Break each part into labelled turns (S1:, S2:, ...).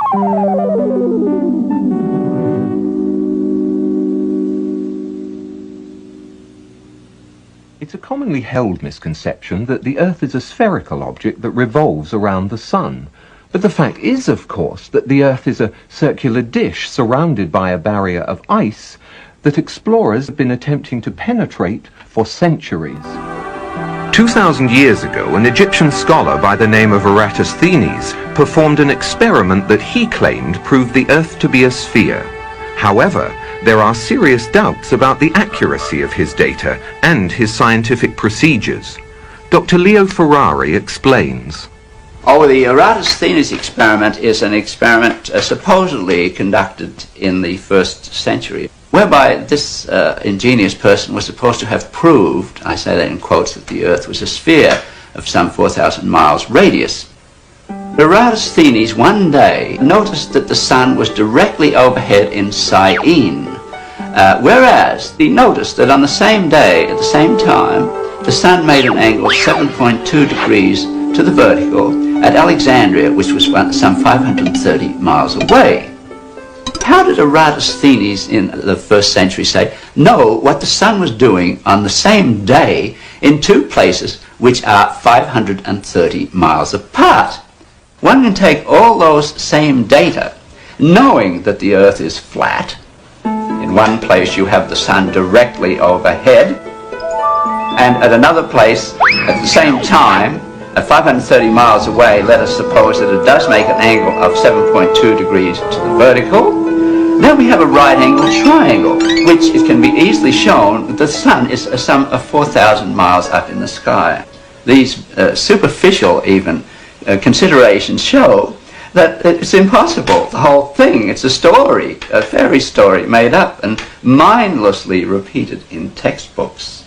S1: It's a commonly held misconception that the Earth is a spherical object that revolves around the Sun. But the fact is, of course, that the Earth is a circular dish surrounded by a barrier of ice that explorers have been attempting to penetrate for centuries. 2,000 years ago, an Egyptian scholar by the name of Eratosthenes performed an experiment that he claimed proved the Earth to be a sphere. However, there are serious doubts about the accuracy of his data and his scientific procedures. Dr. Leo Ferrari explains.
S2: Oh, the Eratosthenes experiment is an experiment supposedly conducted in the 1st century, whereby this ingenious person was supposed to have proved, I say that in quotes, that the Earth was a sphere of some 4,000 miles radius. Eratosthenes one day noticed that the Sun was directly overhead in Syene, whereas he noticed that on the same day, at the same time, the Sun made an angle of 7.2 degrees to the vertical at Alexandria, which was some 530 miles away. How did Eratosthenes in the 1st century know what the Sun was doing on the same day in two places which are 530 miles apart? One can take all those same data, knowing that the Earth is flat. In one place you have the Sun directly overhead, and at another place, at the same time, at 530 miles away, let us suppose that it does make an angle of 7.2 degrees to the vertical. Now we have a right-angled triangle, which it can be easily shown that the Sun is some 4,000 miles up in the sky. These superficial, even, considerations show that it's impossible. The whole thing, it's a story, a fairy story made up and mindlessly repeated in textbooks.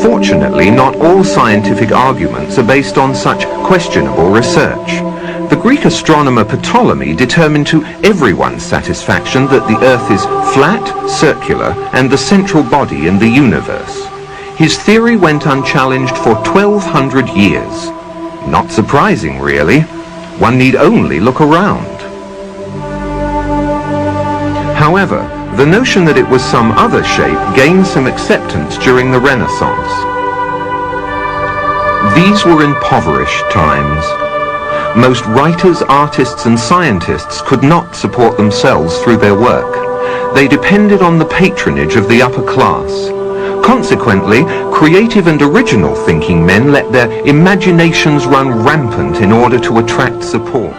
S1: Fortunately, not all scientific arguments are based on such questionable research. The Greek astronomer Ptolemy determined to everyone's satisfaction that the Earth is flat, circular, and the central body in the universe. His theory went unchallenged for 1,200 years. Not surprising, really. One need only look around. However, the notion that it was some other shape gained some acceptance during the Renaissance. These were impoverished times. Most writers, artists, and scientists could not support themselves through their work. They depended on the patronage of the upper class. Consequently, creative and original thinking men let their imaginations run rampant in order to attract support.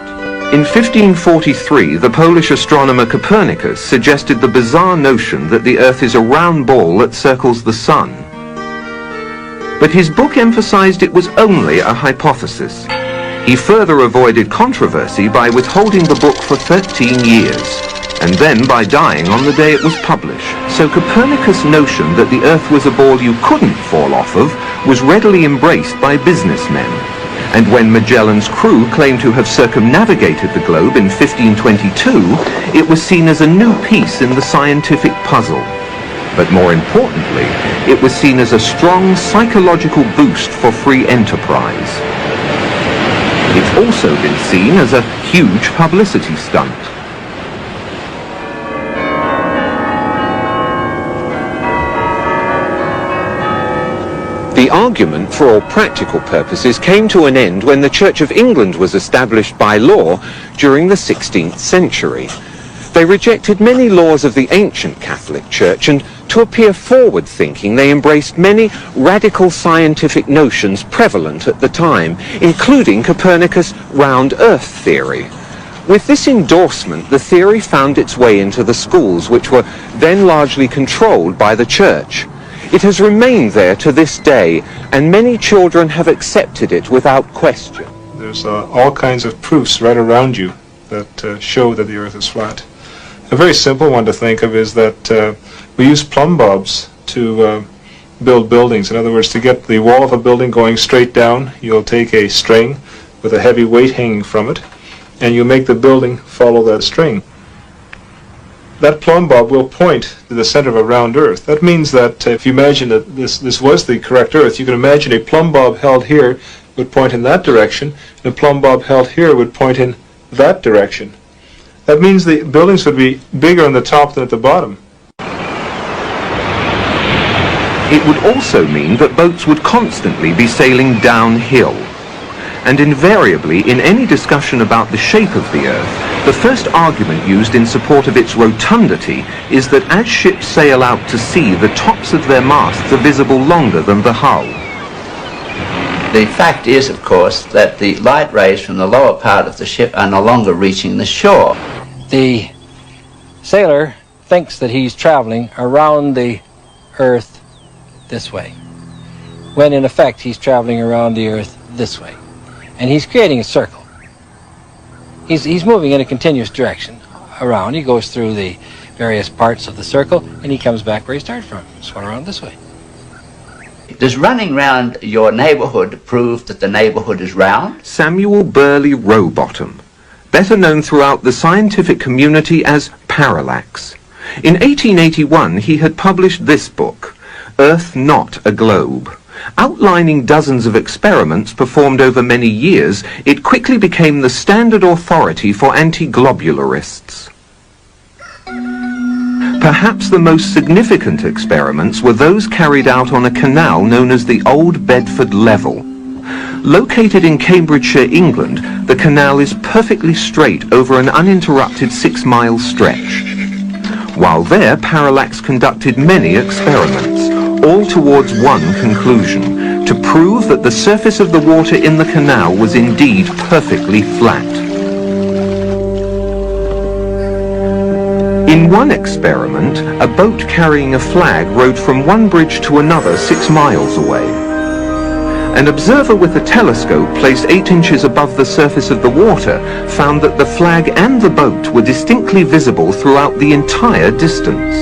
S1: In 1543, the Polish astronomer Copernicus suggested the bizarre notion that the Earth is a round ball that circles the Sun. But his book emphasized it was only a hypothesis. He further avoided controversy by withholding the book for 13 years, and then by dying on the day it was published. So Copernicus' notion that the Earth was a ball you couldn't fall off of was readily embraced by businessmen. And when Magellan's crew claimed to have circumnavigated the globe in 1522, it was seen as a new piece in the scientific puzzle. But more importantly, it was seen as a strong psychological boost for free enterprise. It's also been seen as a huge publicity stunt. The argument, for all practical purposes, came to an end when the Church of England was established by law during the 16th century. They rejected many laws of the ancient Catholic Church, and to appear forward-thinking, they embraced many radical scientific notions prevalent at the time, including Copernicus' round Earth theory. With this endorsement, the theory found its way into the schools, which were then largely controlled by the Church. It has remained there to this day, and many children have accepted it without question.
S3: There's all kinds of proofs right around you that show that the Earth is flat. A very simple one to think of is that we use plumb bobs to build buildings. In other words, to get the wall of a building going straight down, you'll take a string with a heavy weight hanging from it, and you make the building follow that string. That plumb bob will point to the center of a round Earth. That means that if you imagine that this was the correct Earth, you can imagine a plumb bob held here would point in that direction, and a plumb bob held here would point in that direction. That means the buildings would be bigger on the top than at the bottom.
S1: It would also mean that boats would constantly be sailing downhill. And invariably, in any discussion about the shape of the Earth, the first argument used in support of its rotundity is that as ships sail out to sea, the tops of their masts are visible longer than the hull.
S2: The fact is, of course, that the light rays from the lower part of the ship are no longer reaching the shore.
S4: The sailor thinks that he's traveling around the Earth this way, when in effect he's traveling around the Earth this way. And he's creating a circle. He's moving in a continuous direction around. He goes through the various parts of the circle, and he comes back where he started from. Swung around this way.
S2: Does running round your neighborhood prove that the neighborhood is round?
S1: Samuel Burley Rowbottom, better known throughout the scientific community as Parallax. In 1881 he had published this book, Earth Not a Globe. Outlining dozens of experiments performed over many years, it quickly became the standard authority for anti-globularists. Perhaps the most significant experiments were those carried out on a canal known as the Old Bedford Level. Located in Cambridgeshire, England, the canal is perfectly straight over an uninterrupted 6-mile stretch. While there, Parallax conducted many experiments, all towards one conclusion: to prove that the surface of the water in the canal was indeed perfectly flat. In one experiment, a boat carrying a flag rowed from one bridge to another 6 miles away. An observer with a telescope placed 8 inches above the surface of the water found that the flag and the boat were distinctly visible throughout the entire distance.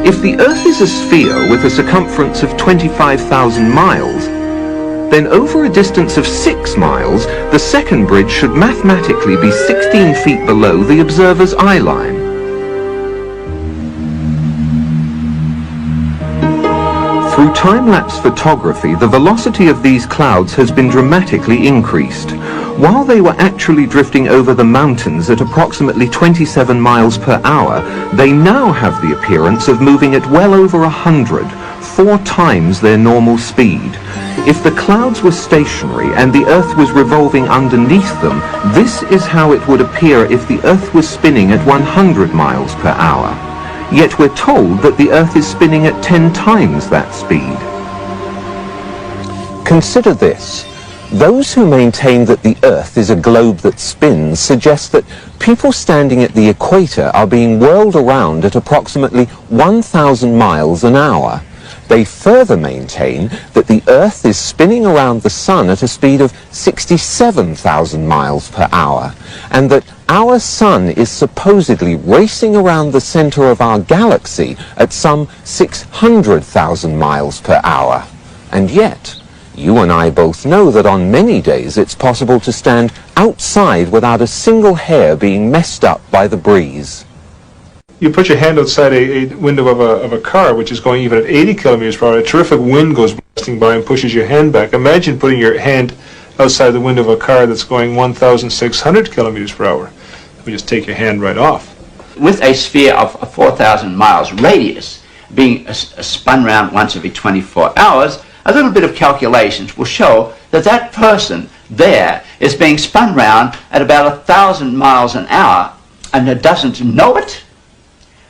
S1: If the Earth is a sphere with a circumference of 25,000 miles, then over a distance of 6 miles, the second bridge should mathematically be 16 feet below the observer's eye line. Through time-lapse photography, the velocity of these clouds has been dramatically increased. While they were actually drifting over the mountains at approximately 27 miles per hour, they now have the appearance of moving at well over 100, 4 times their normal speed. If the clouds were stationary and the Earth was revolving underneath them, this is how it would appear if the Earth was spinning at 100 miles per hour. Yet we're told that the Earth is spinning at 10 times that speed. Consider this. Those who maintain that the Earth is a globe that spins suggest that people standing at the equator are being whirled around at approximately 1,000 miles an hour. They further maintain that the Earth is spinning around the Sun at a speed of 67,000 miles per hour, and that our Sun is supposedly racing around the center of our galaxy at some 600,000 miles per hour. And yet, you and I both know that on many days it's possible to stand outside without a single hair being messed up by the breeze.
S3: You put your hand outside a window of a car which is going even at 80 kilometers per hour, a terrific wind goes blasting by and pushes your hand back. Imagine putting your hand outside the window of a car that's going 1,600 kilometers per hour. You just take your hand right off.
S2: With a sphere of 4,000 miles radius being spun round once every 24 hours, a little bit of calculations will show that that person there is being spun round at about 1,000 miles an hour and it doesn't know it.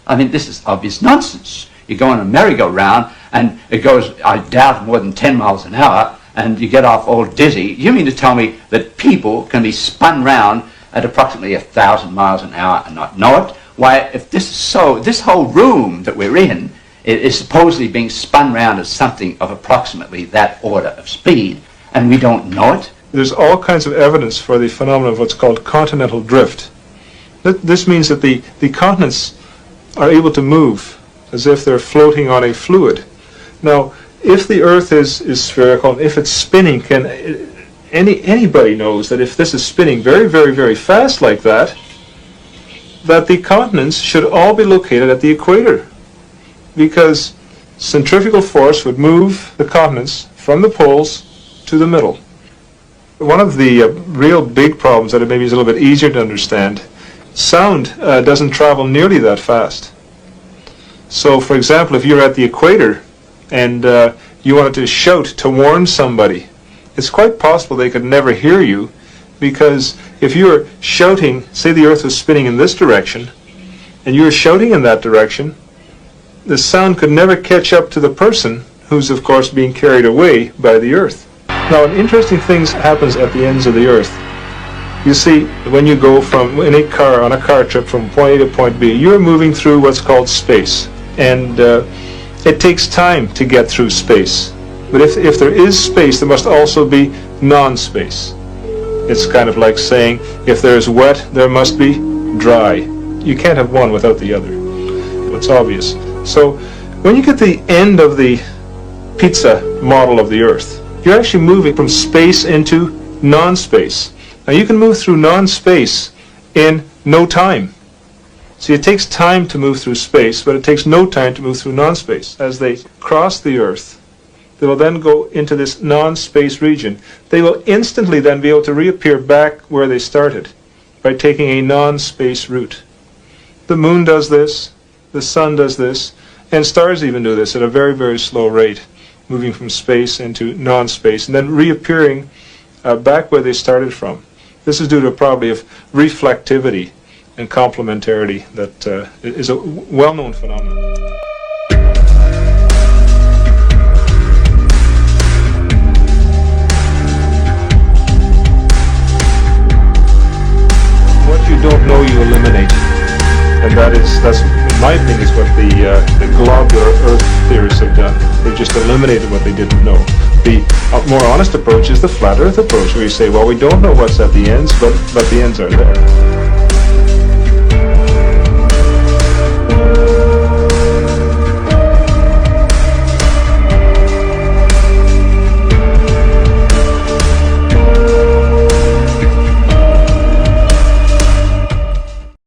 S2: I mean, this is obvious nonsense. You go on a merry-go-round and it goes, I doubt, more than 10 miles an hour and you get off all dizzy. You mean to tell me that people can be spun round at approximately 1,000 miles an hour and not know it? Why, if this is so, this whole room that we're in is supposedly being spun round at something of approximately that order of speed, and we don't know it.
S3: There's all kinds of evidence for the phenomenon of what's called continental drift. This means that the continents are able to move as if they're floating on a fluid. Now, if the Earth is spherical, and if it's spinning, anybody knows that if this is spinning very, very, very fast like that, that the continents should all be located at the equator, because centrifugal force would move the continents from the poles to the middle. One of the real big problems that maybe is a little bit easier to understand, sound doesn't travel nearly that fast. So, for example, if you're at the equator and you wanted to shout to warn somebody, it's quite possible they could never hear you, because if you were shouting, say the Earth was spinning in this direction, and you were shouting in that direction, the sound could never catch up to the person who's, of course, being carried away by the Earth. Now, an interesting thing happens at the ends of the Earth. You see, when you go from on a car trip from point A to point B, you're moving through what's called space, and it takes time to get through space. But if there is space, there must also be non-space. It's kind of like saying, if there's wet, there must be dry. You can't have one without the other. It's obvious. So when you get to the end of the pizza model of the Earth, you're actually moving from space into non-space. Now you can move through non-space in no time. See, it takes time to move through space, but it takes no time to move through non-space. As they cross the Earth, they will then go into this non-space region. They will instantly then be able to reappear back where they started by taking a non-space route. The moon does this, the sun does this, and stars even do this at a very, very slow rate, moving from space into non-space and then reappearing back where they started from. This is due to probably of reflectivity and complementarity that is a well-known phenomenon. What you don't know, you eliminate, and that's in my opinion is what the globular Earth theorists have done. They've just eliminated what they didn't know. The more honest approach is the flat Earth approach, where you say, well, we don't know what's at the ends, but the ends are there.